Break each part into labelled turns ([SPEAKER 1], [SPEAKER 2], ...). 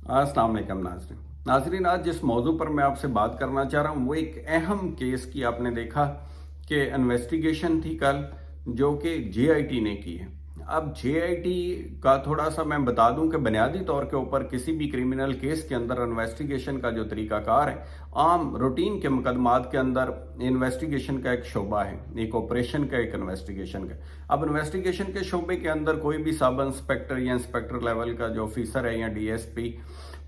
[SPEAKER 1] अस्सलाम वालेकुम नाज़रीन। नाज़रीन, आज जिस मौजू पर मैं आपसे बात करना चाह रहा हूँ वो एक अहम केस की आपने देखा कि इन्वेस्टिगेशन थी कल, जो कि जेआईटी ने की है। अब जेआईटी का थोड़ा सा मैं बता दूं कि बुनियादी तौर के ऊपर किसी भी क्रिमिनल केस के अंदर इन्वेस्टिगेशन का जो तरीकाकार है, आम रूटीन के मुकदमात के अंदर इन्वेस्टिगेशन का एक शोबा है, एक ऑपरेशन का, एक इन्वेस्टिगेशन का। अब इन्वेस्टिगेशन के शोबे के अंदर कोई भी सब इंस्पेक्टर या इंस्पेक्टर लेवल का जो ऑफिसर है या डीएसपी,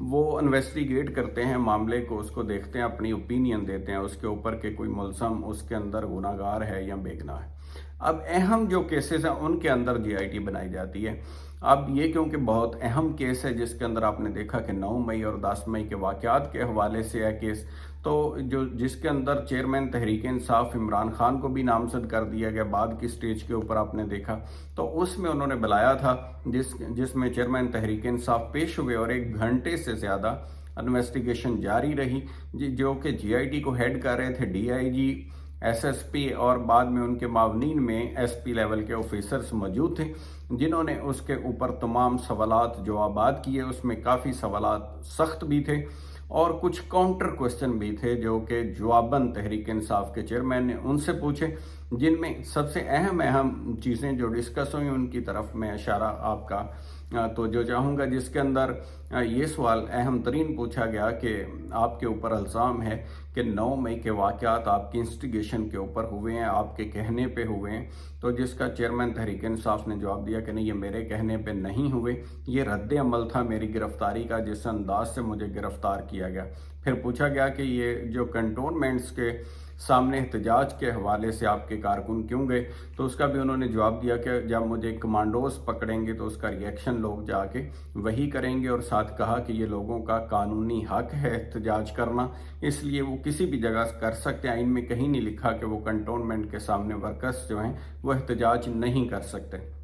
[SPEAKER 1] वो इन्वेस्टिगेट करते हैं मामले को, उसको देखते हैं, अपनी ओपिनियन देते हैं उसके ऊपर कि कोई मुलज़म उसके अंदर गुनाहगार है या बेगुनाह है। अब अहम जो केसेस हैं उनके अंदर जीआईटी बनाई जाती है। अब ये क्योंकि बहुत अहम केस है जिसके अंदर आपने देखा कि 9 मई और 10 मई के वाक़यात के हवाले से है केस, तो जो जिसके अंदर चेयरमैन तहरीक इंसाफ इमरान खान को भी नामजद कर दिया गया बाद की स्टेज के ऊपर आपने देखा, तो उसमें उन्होंने बुलाया था जिसमें चेयरमैन तहरीक इंसाफ पेश हुए और 1 घंटे से ज़्यादा इन्वेस्टिगेशन जारी रही, जो कि जीआईटी को हेड कर रहे थे डीआईजी, एसएसपी और बाद में उनके मावनीन में एसपी लेवल के ऑफिसर्स मौजूद थे, जिन्होंने उसके ऊपर तमाम सवालात जवाबात किए। उसमें काफ़ी सवालात सख्त भी थे और कुछ काउंटर क्वेश्चन भी थे जो कि जवाबन तहरीक इंसाफ के चेयरमैन ने उनसे पूछे, जिनमें सबसे अहम चीज़ें जो डिस्कस हुई उनकी तरफ मैं इशारा आपका तो जो चाहूँगा, जिसके अंदर ये सवाल अहम तरीन पूछा गया कि आपके ऊपर इल्ज़ाम है कि 9 मई के वाक़यात आपकी इंस्टिगेशन के ऊपर हुए हैं, आपके कहने पे हुए हैं। तो जिसका चेयरमैन तहरीक इंसाफ ने जवाब दिया कि नहीं, ये मेरे कहने पे नहीं हुए, ये रद्द अमल था मेरी गिरफ्तारी का, जिस अंदाज से मुझे गिरफ्तार किया गया। फिर पूछा गया कि ये जो कंटोनमेंट्स के सामने एहतजाज के हवाले से आपके कारकुन क्यों गए, तो उसका भी उन्होंने जवाब दिया कि जब मुझे कमांडोज पकड़ेंगे तो उसका रिएक्शन लोग जाके वही करेंगे, और साथ कहा कि ये लोगों का कानूनी हक है एहतजाज करना, इसलिए वो किसी भी जगह कर सकते हैं। आइन में कहीं नहीं लिखा कि वो कंटोनमेंट के सामने वर्कर्स जो हैं वो एहतजाज नहीं कर सकते।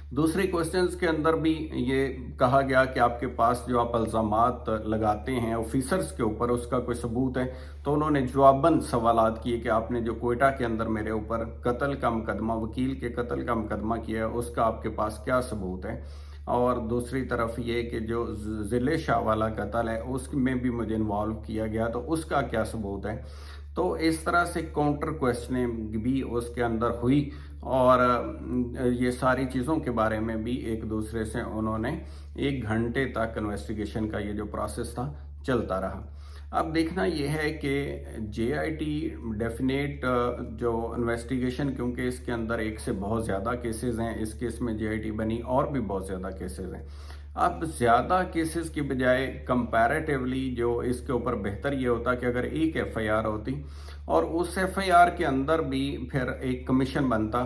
[SPEAKER 1] दूसरे क्वेश्चंस के अंदर भी ये कहा गया कि आपके पास जो आप इल्ज़ामात लगाते हैं ऑफिसर्स के ऊपर, उसका कोई सबूत है, तो उन्होंने जवाबन सवालात किए कि आपने जो कोयटा के अंदर मेरे ऊपर कत्ल का मुकदमा, वकील के कत्ल का मुकदमा किया है, उसका आपके पास क्या सबूत है। और दूसरी तरफ ये कि जो ज़िले शाह वाला कत्ल है उसमें भी मुझे इन्वॉल्व किया गया, तो उसका क्या सबूत है। तो इस तरह से काउंटर क्वेश्चनिंग भी उसके अंदर हुई और ये सारी चीज़ों के बारे में भी एक दूसरे से उन्होंने 1 घंटे तक इन्वेस्टिगेशन का ये जो प्रोसेस था चलता रहा। अब देखना ये है कि जेआईटी डेफिनेट जो इन्वेस्टिगेशन, क्योंकि इसके अंदर एक से बहुत ज़्यादा केसेस हैं, इस केस में जेआईटी बनी और भी बहुत ज़्यादा केसेस हैं। अब ज़्यादा केसेस की बजाय कंपैरेटिवली जो इसके ऊपर बेहतर ये होता कि अगर एक एफआईआर होती और उस एफआईआर के अंदर भी फिर एक कमीशन बनता।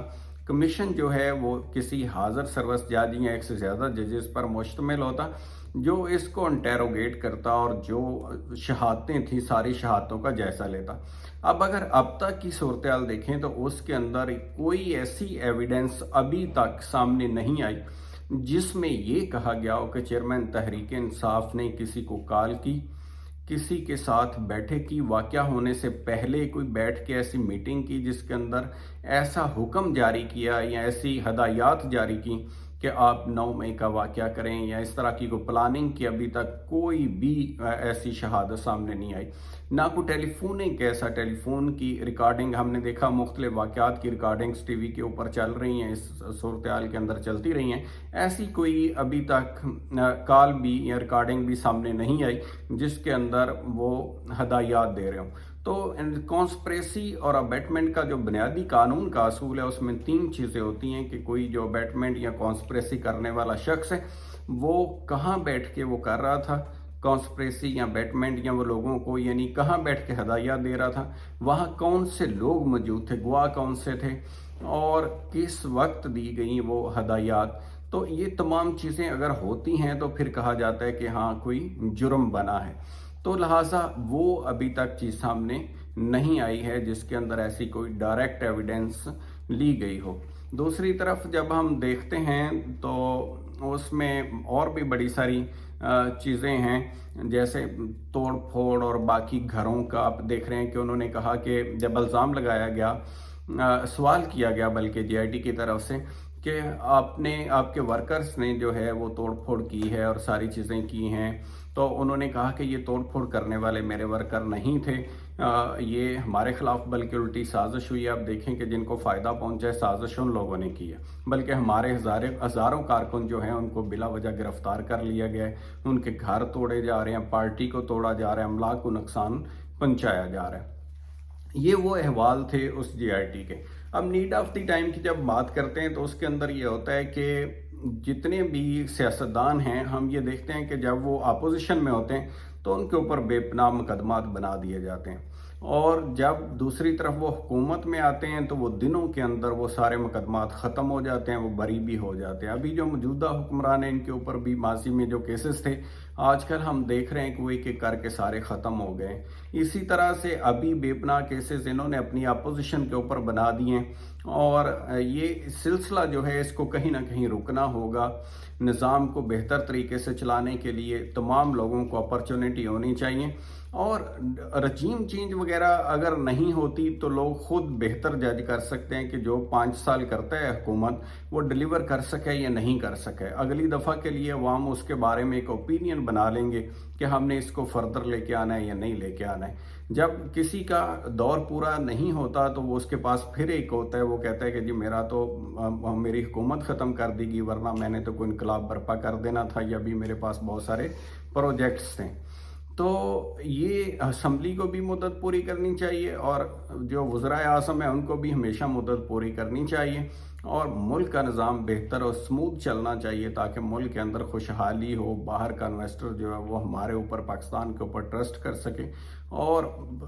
[SPEAKER 1] कमीशन जो है वो किसी हाजिर सर्विस जज या एक से ज़्यादा जजेस पर मुश्तमिल होता, जो इसको इंटेरोगेट करता और जो शहादतें थी सारी शहादतों का जायज़ा लेता। अब अगर अब तक की सूरत हाल देखें तो उसके अंदर कोई ऐसी एविडेंस अभी तक सामने नहीं आई जिसमें ये कहा गया हो कि चेयरमैन तहरीक इंसाफ ने किसी को कॉल की, किसी के साथ बैठक की, वाक़या होने से पहले कोई बैठ के ऐसी मीटिंग की जिसके अंदर ऐसा हुक्म जारी किया या ऐसी हदायत जारी की कि आप 9 मई का वाक़या करें, या इस तरह की कोई प्लानिंग की। अभी तक कोई भी ऐसी शहादत सामने नहीं आई, ना कोई टेलीफोनिक ऐसा टेलीफोन की रिकॉर्डिंग हमने देखा, मुख्तलिफ वाक़यात की रिकॉर्डिंग्स टीवी के ऊपर चल रही हैं, इस सूरत हाल के अंदर चलती रही हैं। ऐसी कोई अभी तक कॉल भी या रिकॉर्डिंग भी सामने नहीं आई जिसके अंदर वो हदायत दे रहे हों। तो कॉन्स्पिरेसी और अबेटमेंट का जो बुनियादी कानून का असूल है उसमें 3 चीज़ें होती हैं कि कोई जो अबेटमेंट या कॉन्स्पिरेसी करने वाला शख्स है वो कहाँ बैठ के वो कर रहा था कॉन्स्पिरेसी या अबेटमेंट, या वो लोगों को यानी कहाँ बैठ के हदायत दे रहा था, वहाँ कौन से लोग मौजूद थे, गवाह कौन से थे और किस वक्त दी गई वो हदायत। तो ये तमाम चीज़ें अगर होती हैं तो फिर कहा जाता है कि हाँ कोई जुर्म बना है। तो लिहाजा वो अभी तक चीज़ सामने नहीं आई है जिसके अंदर ऐसी कोई डायरेक्ट एविडेंस ली गई हो। दूसरी तरफ जब हम देखते हैं तो उसमें और भी बड़ी सारी चीज़ें हैं, जैसे तोड़ फोड़ और बाकी घरों का आप देख रहे हैं कि उन्होंने कहा कि जब इल्ज़ाम लगाया गया, सवाल किया गया बल्कि जेआईटी की तरफ से کہ آپ کے ورکرز نے جو ہے وہ توڑ پھوڑ کی ہے اور ساری چیزیں کی ہیں، تو انہوں نے کہا کہ یہ توڑ پھوڑ کرنے والے میرے ورکر نہیں تھے، یہ ہمارے خلاف بلکہ الٹی سازش ہوئی ہے۔ آپ دیکھیں کہ جن کو فائدہ پہنچا ہے سازش ان لوگوں نے کی ہے، بلکہ ہمارے ہزاروں کارکن جو ہیں ان کو بلا وجہ گرفتار کر لیا گیا ہے، ان کے گھر توڑے جا رہے ہیں، پارٹی کو توڑا جا رہا ہے، املاک کو نقصان پہنچایا جا رہا ہے۔ یہ وہ احوال تھے اس جے آئی ٹی کے۔ اب نیڈ آف دی ٹائم کی جب بات کرتے ہیں تو اس کے اندر یہ ہوتا ہے کہ جتنے بھی سیاستدان ہیں، ہم یہ دیکھتے ہیں کہ جب وہ اپوزیشن میں ہوتے ہیں تو ان کے اوپر بے پناہ مقدمات بنا دیے جاتے ہیں، اور جب دوسری طرف وہ حکومت میں آتے ہیں تو وہ دنوں کے اندر وہ سارے مقدمات ختم ہو جاتے ہیں، وہ بری بھی ہو جاتے ہیں۔ ابھی جو موجودہ حکمران ہیں ان کے اوپر بھی ماضی میں جو کیسز تھے، آج کل ہم دیکھ رہے ہیں کہ وہ ایک ایک کر کے سارے ختم ہو گئے۔ اسی طرح سے ابھی بے پناہ کیسز انہوں نے اپنی اپوزیشن کے اوپر بنا دیے، اور یہ سلسلہ جو ہے اس کو کہیں نہ کہیں رکنا ہوگا۔ نظام کو بہتر طریقے سے چلانے کے لیے تمام لوگوں کو اپرچونٹی ہونی چاہیے، اور رجیم چینج وغیرہ اگر نہیں ہوتی تو لوگ خود بہتر جج کر سکتے ہیں کہ جو 5 سال کرتا ہے حکومت وہ ڈیلیور کر سکے یا نہیں کر سکے۔ اگلی دفعہ کے لیے عوام اس کے بارے میں ایک اوپینین بنا لیں گے کہ ہم نے اس کو فردر لے کے آنا ہے یا نہیں لے کے آنا ہے۔ جب کسی کا دور پورا نہیں ہوتا تو وہ اس کے پاس پھر ایک ہوتا ہے، وہ کہتا ہے کہ جی میری حکومت ختم کر دی گی، ورنہ میں نے تو کوئی انقلاب برپا کر دینا تھا، یا بھی میرے پاس بہت سارے پروجیکٹس تھے۔ تو یہ اسمبلی کو بھی مدت پوری کرنی چاہیے، اور جو وزرائے اعظم ہیں ان کو بھی ہمیشہ مدت پوری کرنی چاہیے، اور ملک کا نظام بہتر اور سموتھ چلنا چاہیے تاکہ ملک کے اندر خوشحالی ہو، باہر کا انویسٹر جو ہے وہ ہمارے اوپر، پاکستان کے اوپر ٹرسٹ کر سکے، اور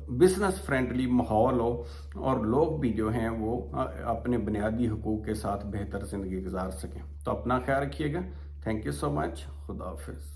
[SPEAKER 1] بزنس فرینڈلی ماحول ہو، اور لوگ بھی جو ہیں وہ اپنے بنیادی حقوق کے ساتھ بہتر زندگی گزار سکیں۔ تو اپنا خیال رکھیے گا۔ تھینک یو سو مچ۔ خدا حافظ۔